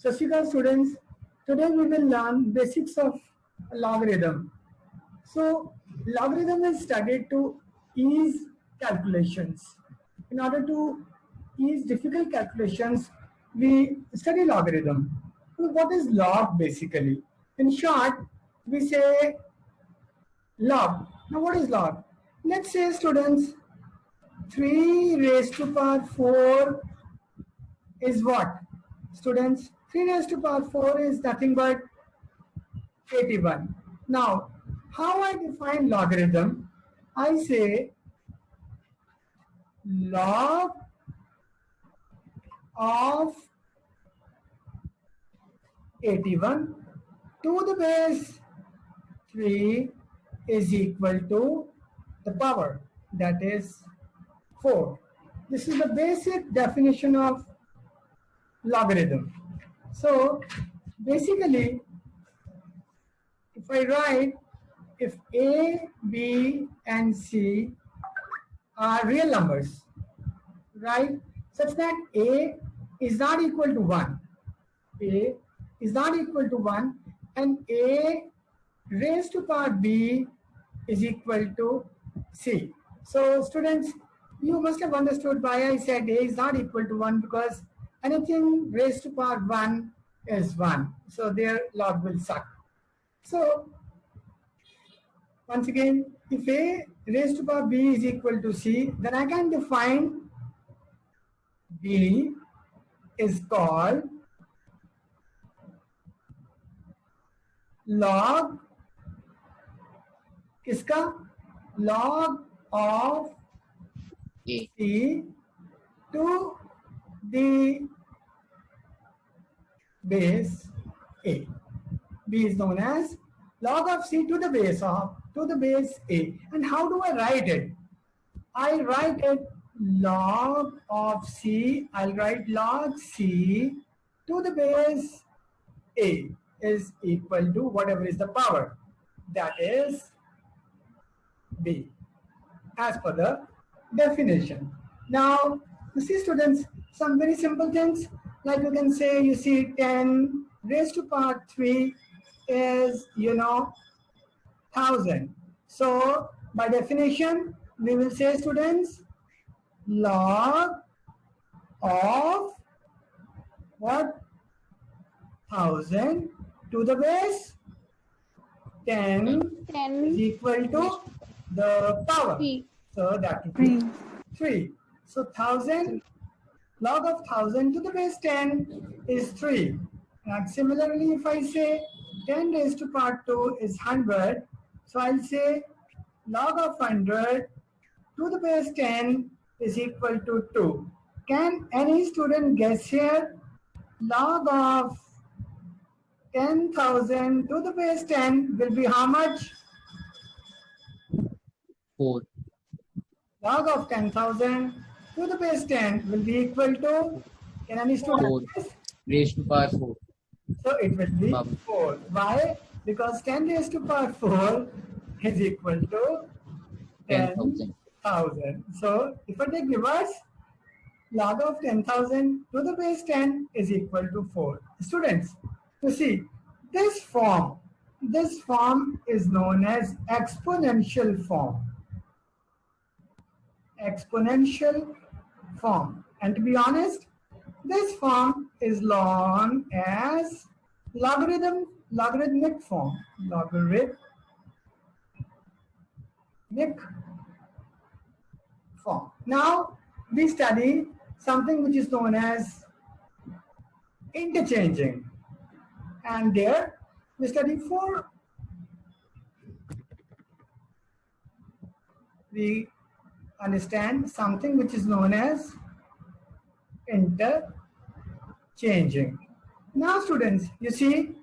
Sashika students, today we will learn basics of logarithm. So logarithm is studied to ease calculations. In order to ease difficult calculations, we study logarithm. So what is log basically? In short, we say log. Now what is log? Let's say students 3 raised to power 4 is what? Students, 3 raised to power 4 is nothing but 81. Now, how I define logarithm? I say log of 81 to the base 3 is equal to the power, that is 4. This is the basic definition of logarithm. So basically, if I write, if A, B, and C are real numbers, right, such that A is not equal to 1, A is not equal to 1, and A raised to power B is equal to C. So students, you must have understood why I said A is not equal to 1, because anything raised to power 1 is 1. So their log will suck. So once again, if A raised to power B is equal to C, then I can define B is called log किसका? Log of A. C to the base A. B is known as log of C to the base A. And how do I write it? I write it log of C. I'll write log C to the base A is equal to whatever is the power, that is B, as per the definition. Now, you see students, some very simple things, like you can say, you see 10 raised to power 3 is, 1000. So, by definition, we will say students, log of what? 1000 to the base 10 is equal to the power. So that will be 3. So 1000, log of 1000 to the base 10 is 3. And similarly, if I say 10 raised to power 2 is 100, so I'll say log of 100 to the base 10 is equal to 2. Can any student guess here? Log of 10,000 to the base 10 will be how much? 4. Log of 10,000 to the base 10 will be equal to, can any student guess? Raised to power 4. So it will be 4. Why? Because 10 raised to power 4 is equal to 10,000. So if I take reverse, log of 10,000 to the base 10 is equal to 4. Students, you see, this form is known as exponential form. Exponential form. And to be honest, this form is known as logarithmic form. Logarithmic form. Now we study something which is known as interchanging. And there we study we understand something which is known as interchanging. Now students, you see,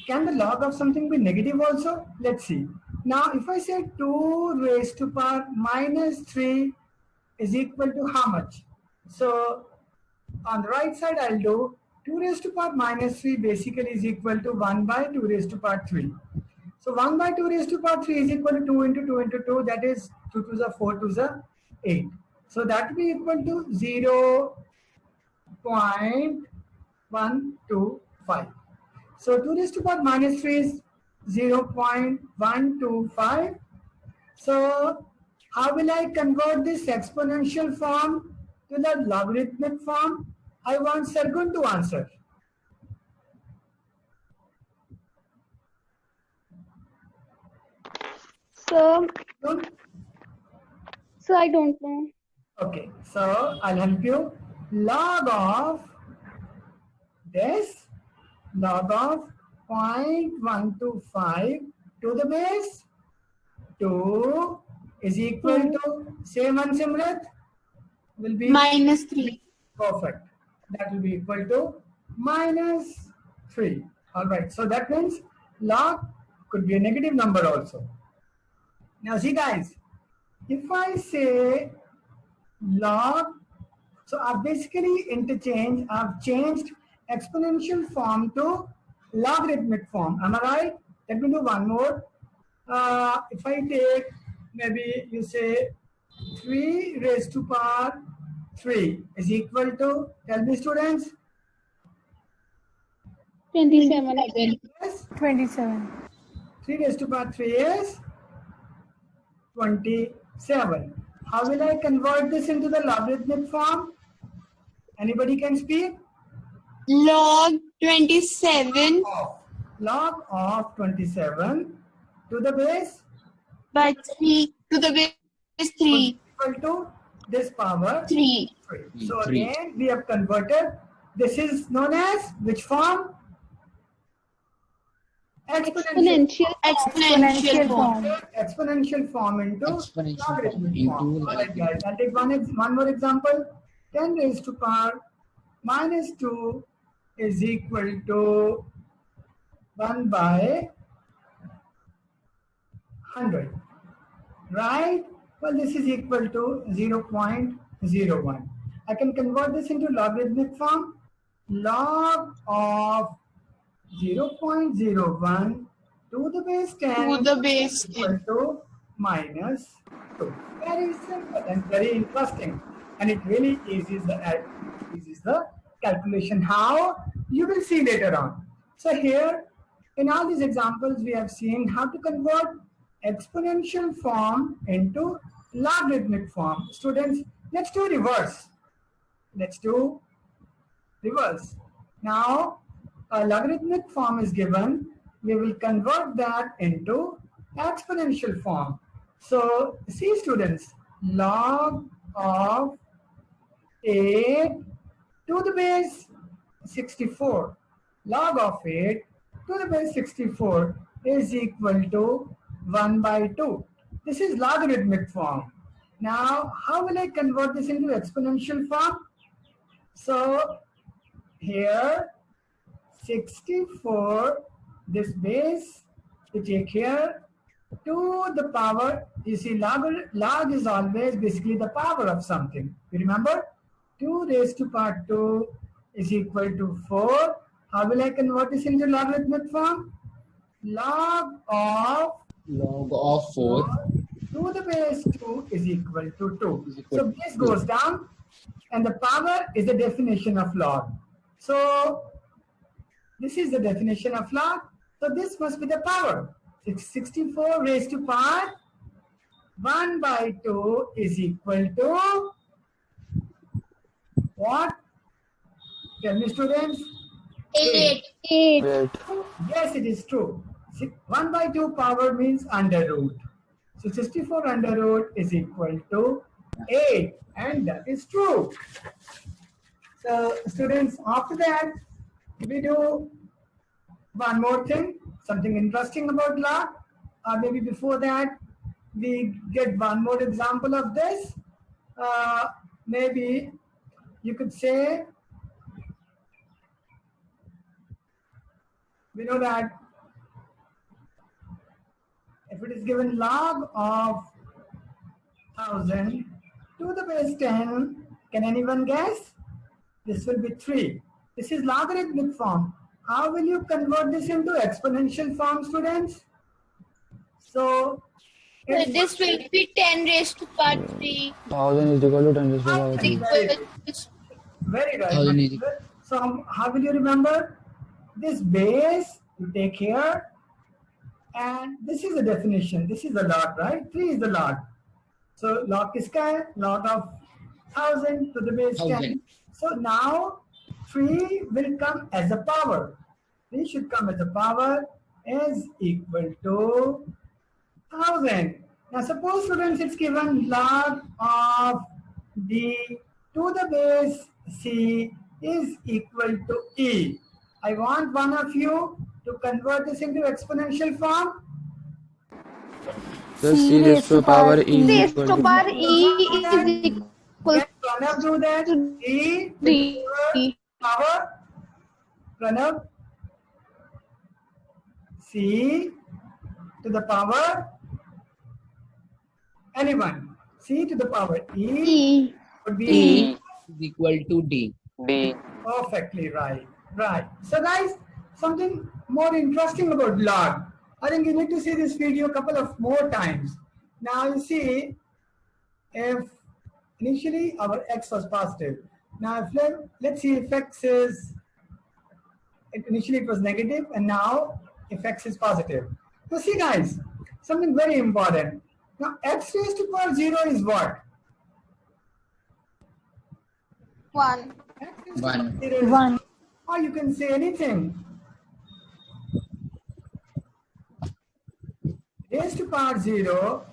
can the log of something be negative also? Let's see. Now if I say 2 raised to power minus 3 is equal to how much? So on the right side I'll do 2 raised to power minus 3 basically is equal to 1 by 2 raised to power 3. So 1 by 2 raised to power 3 is equal to 2 into 2 into 2, that is 2 to the 4 to the 8. So that will be equal to 0.1 1, 2, 5. So 2 raised to power minus 3 is 0.125. So how will I convert this exponential form to the logarithmic form? I want Sargun to answer. So, Sargun? I don't know. Okay, so I'll help you. Log of this, log of 0.125 to the base 2 is equal to, same one Simrat, will be minus 3. perfect. That will be equal to minus 3. All right, so that means log could be a negative number also. Now see guys, if I say log, so I've basically I've changed exponential form to logarithmic form. Am I right? Let me do one more. If I take, maybe you say 3 raised to power 3 is equal to, tell me students. 27. Yes, 27. 3 raised to power 3 is 27. How will I convert this into the logarithmic form? Anybody can speak? Log 27 Log of 27 to the base by 3 to the base 3. equal to this power 3. 3. So 3. again we have converted. This is known as which form? Exponential. Exponential form. Exponential form into Exponential form logarithmic into form. All right, logarithmic. guys. I'll take one more example. 10 raised to power minus 2 is equal to 1 by 100. Right? Well, this is equal to 0.01. I can convert this into logarithmic form. Log of 0.01 to the base 10 To the base equal to minus 2. Very simple and very interesting. And it really eases the calculation. How? You will see later on. So here, in all these examples, we have seen how to convert exponential form into logarithmic form. Students, let's do reverse. Let's do reverse. Now, a logarithmic form is given. We will convert that into exponential form. So, see students, log of 8 to the base 64. Log of 8 to the base 64 is equal to 1 by 2. This is logarithmic form. Now, how will I convert this into exponential form? So, here 64, this base we take here to the power. You see, log is always basically the power of something. You remember? 2 raised to power 2 is equal to 4. How will I convert this into logarithmic form? Log of 4 to the base 2 is equal to 2. Is equal So to base 2. goes down and the power is the definition of log. So this is the definition of log. So this must be the power. It's 64 raised to power 1 by 2 is equal to what? Tell me students. 8. 8. Yes, it is true. 1 by 2 power means under root. So 64 under root is equal to 8. And that is true. So students, after that, we do one more thing, something interesting about log. Maybe before that, we get one more example of this. Maybe you could say, we know that if it is given log of 1000 to the base 10, can anyone guess? This will be 3. This is logarithmic form. How will you convert this into exponential form, students? So, So this will be 10 raised to power 3. 1000 is equal to 10 raised to power 3. very right. How my many? student. So how will you remember? This base you take here, and this is the definition. This is the log, right? 3 is the log. So log kiska hai? Log of 1000 to the base 10. 1000. So now 3 will come as a power. 3 should come as a power is equal to 1000. Now suppose students it's given log of d to the base c is equal to e. I want one of you to convert this into exponential form. The C raised to power E C is raised equal to to power E is equal Can Pranav do that? E to D. the power. Pranav. C to the power. Anyone? C to the power E E. would be E is equal to D. D. perfectly right. Right. So guys, something more interesting about log. I think you need to see this video a couple of more times. Now you see, if initially our x was positive. Now if let's see if x is, initially it was negative and now if x is positive. So see guys, something very important. Now x raised to power 0 is what? 1. X raised to 1. power 0 is 1. Or you can say anything. Raised to power 0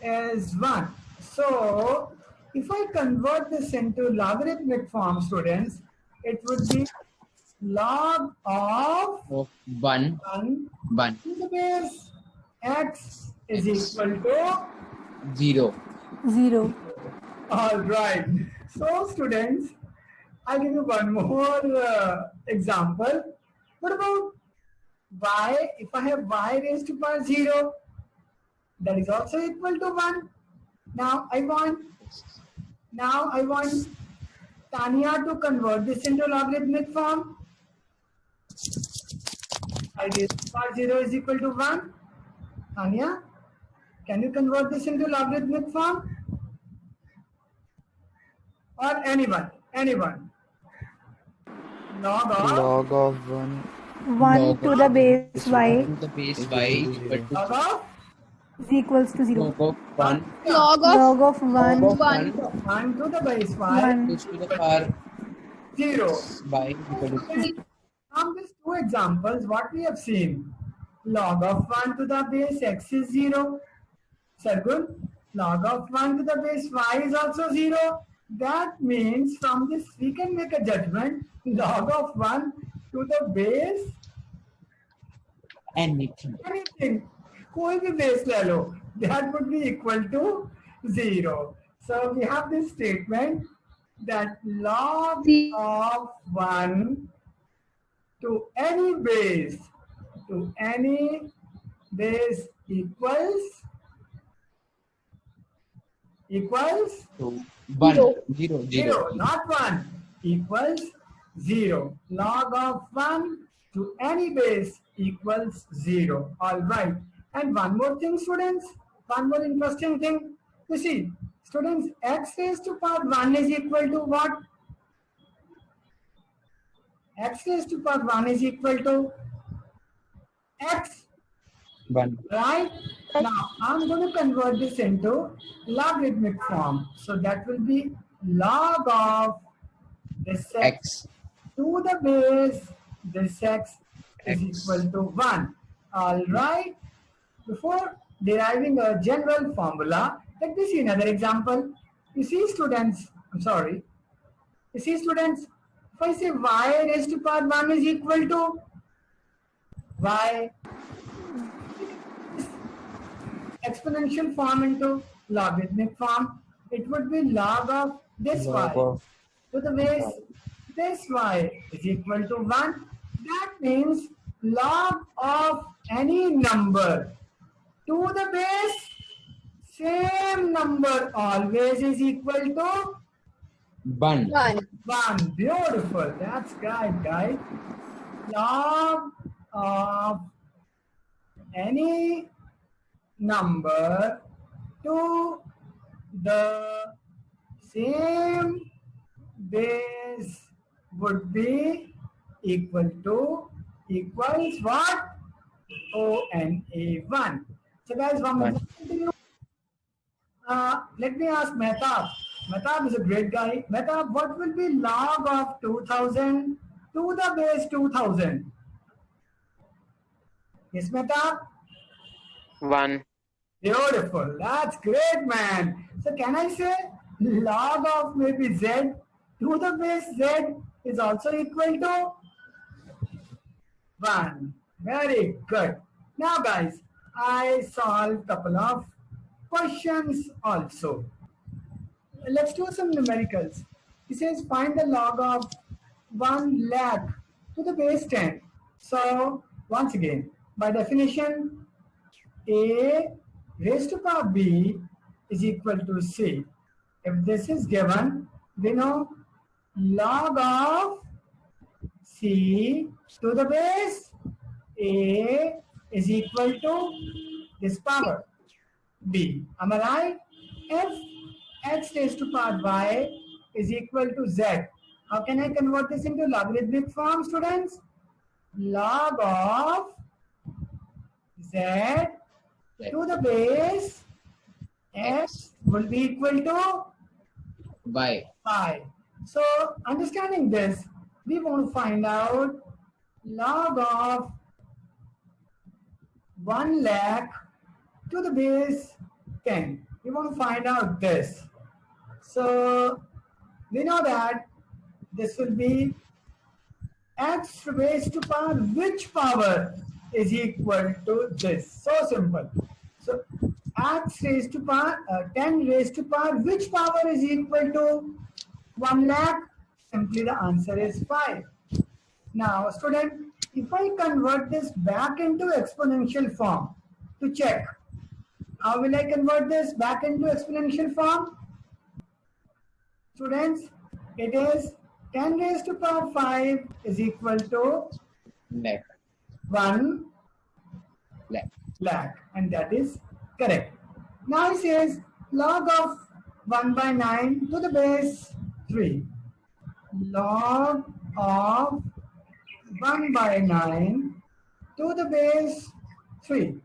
is 1. So, if I convert this into logarithmic form, students, it would be log of Of 1. 1 1. to the base x is equal to 0. 0. all right. So, students, I'll give you one more example. What about y? If I have y raised to power 0, that is also equal to 1. Now I want Tanya to convert this into logarithmic form. I raised to power 0 is equal to 1. Tanya, can you convert this into logarithmic form? Or anyone? Log of log of 1 1 to the base y To the base y is equal to log of is equals to 0. log of 1. Log of Log of 1 Log of 1. 1 to the base y 1 is to the power 0. y is equal to 2. From these two examples, what we have seen, log of 1 to the base x is 0. Sargun, log of 1 to the base y is also 0. That means from this we can make a judgment, log of 1 to the base Anything. कोई भी base ले लो, that would be equal to 0. So we have this statement that log of 1 to any base equals 1. 0. 0, not 1, equals 0. Log of 1 to any base equals 0. All right. And one more thing, students, one more interesting thing. You see, students, x raised to power 1 is equal to what? X raised to power 1 is equal to x, 1. right? Now, I'm going to convert this into logarithmic form. So that will be log of this x X. to the base this x is X. equal to 1. All right. Before deriving a general formula, let me see another example. You see, students, if I say y raised to power 1 is equal to y, exponential form into logarithmic form, it would be log of this y to the base this y is equal to 1. That means log of any number to the base same number always is equal to 1. 1. 1. Beautiful. That's right, guys. Log of any number to the same base would be equal to equals what? ONA1. So guys, one more continue. Let me ask Mehtab. Mehtab is a great guy. Mehtab, what will be log of 2000 to the base 2000? Yes, Mehtab? 1. Beautiful. That's great, man. So can I say log of maybe z to the base z is also equal to 1. Very good. Now guys, I solved a couple of questions also. Let's do some numericals. He says find the log of 1 lakh to the base 10. So once again, by definition, a raised to power b is equal to c. If this is given, we know log of c to the base a is equal to this power b. Am I right? If x raised to power y is equal to z, how can I convert this into logarithmic form, students? Log of z to the base x will be equal to Y. pi. So understanding this, we want to find out log of 1 lakh to the base 10. We want to find out this. So we know that this will be x raised to power which power is equal to this. So simple. So x raised to power 10 raised to power which power is equal to 1 lakh? Simply the answer is 5. Now student, if I convert this back into exponential form to check, how will I convert this back into exponential form? Students, it is 10 raised to power 5 is equal to Lakh. 1 Lakh. lakh, and that is correct. Now it says log of 1 by 9 to the base 3. Log of 1 by 9 to the base 3.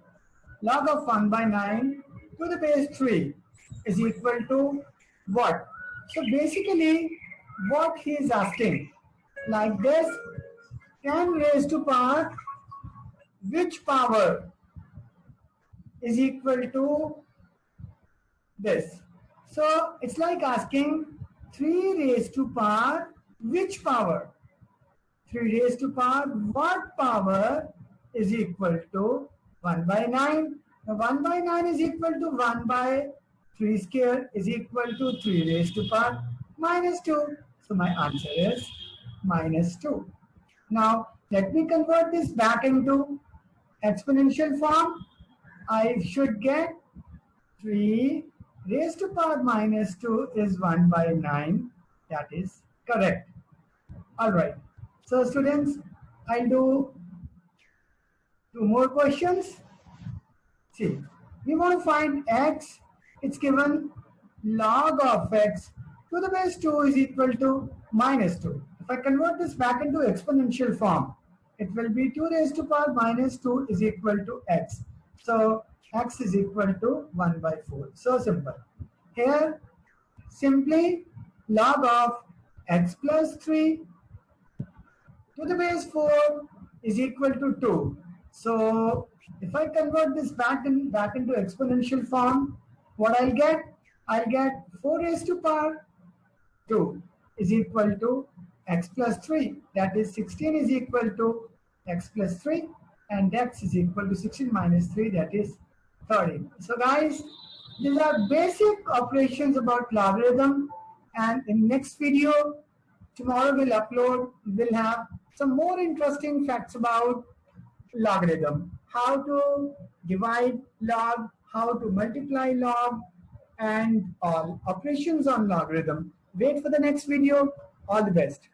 Log of 1 by 9 to the base 3 is equal to what? So basically what he is asking, like this, 10 raised to power which power is equal to this. So it's like asking 3 raised to power which power? 3 raised to power what power is equal to 1 by 9? Now 1 by 9 is equal to 1 by 3 square is equal to 3 raised to power minus 2. So my answer is minus 2. Now let me convert this back into exponential form. I should get 3 raised to power minus 2 is 1 by 9. That is correct. All right. So students, I'll do 2 more questions. See, we want to find x. It's given log of x to the base 2 is equal to minus 2. If I convert this back into exponential form, it will be 2 raised to power minus 2 is equal to x. So x is equal to 1 by 4. So simple. Here, simply log of x plus 3 to the base 4 is equal to 2. So if I convert this back into exponential form, what I'll get? I'll get 4 raised to power 2 is equal to x plus 3. That is 16 is equal to x plus 3, and x is equal to 16 minus 3, that is 13. So guys, these are basic operations about logarithm, and in next video tomorrow we'll have some more interesting facts about logarithm, how to divide log, how to multiply log, and all operations on logarithm. Wait for the next video. All the best.